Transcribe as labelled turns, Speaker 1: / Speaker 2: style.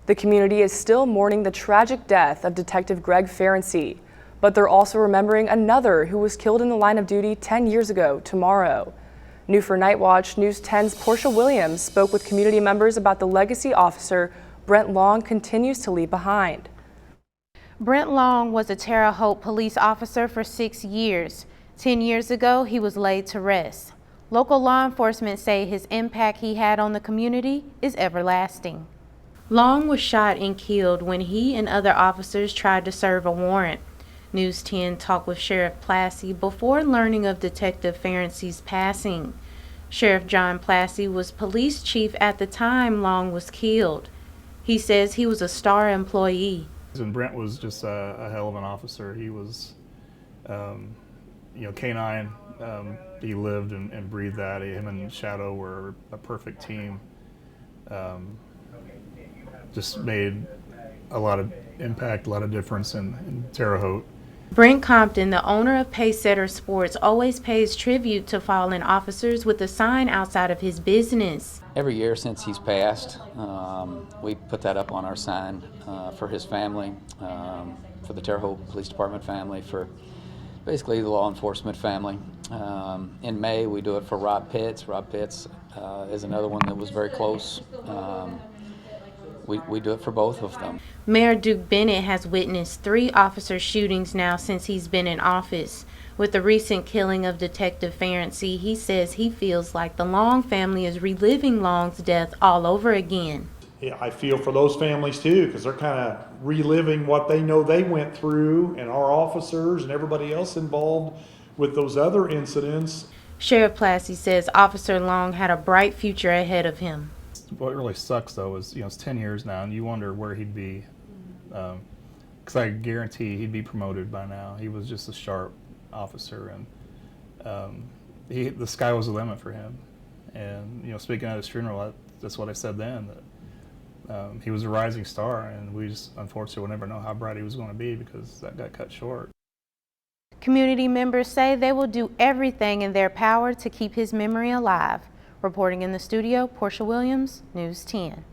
Speaker 1: The community is still mourning the tragic death of Detective Greg Ferency, but they're also remembering another who was killed in the line of duty 10 years ago tomorrow. New for Night Watch, News 10's Portia Williams spoke with community members about the legacy officer Brent Long continues to leave behind.
Speaker 2: Brent Long was a Terre Haute police officer for 6 years. 10 years ago, he was laid to rest. Local law enforcement say his impact he had on the community is everlasting. Long was shot and killed when he and other officers tried to serve a warrant. News 10 talked with Sheriff Plassey before learning of Detective Ferency's passing. Sheriff John Plassey was police chief at the time Long was killed. He says he was a star employee.
Speaker 3: And Brent was just a hell of an officer. He was, canine. He lived and breathed that. Him and Shadow were a perfect team. Just made a lot of impact, a lot of difference in Terre Haute.
Speaker 2: Brent Compton, the owner of Pacesetter Sports, always pays tribute to fallen officers with a sign outside of his business.
Speaker 4: Every year since he's passed, we put that up on our sign for his family, for the Terre Haute Police Department family, for basically the law enforcement family. In May, we do it for Rob Pitts. Rob Pitts is another one that was very close. We do it for both of them.
Speaker 2: Mayor Duke Bennett has witnessed 3 officer shootings now since he's been in office. With the recent killing of Detective Ferency, he says he feels like the Long family is reliving Long's death all over again.
Speaker 5: Yeah, I feel for those families too, because they're kind of reliving what they know they went through, and our officers and everybody else involved with those other incidents.
Speaker 2: Sheriff Plassey says Officer Long had a bright future ahead of him.
Speaker 3: What really sucks though is, it's 10 years now, and you wonder where he'd be. Because I guarantee he'd be promoted by now. He was just a sharp officer, and the sky was the limit for him. And speaking at his funeral, that's what I said then. That he was a rising star, and we just unfortunately will never know how bright he was going to be because that got cut short.
Speaker 2: Community members say they will do everything in their power to keep his memory alive. Reporting in the studio, Portia Williams, News 10.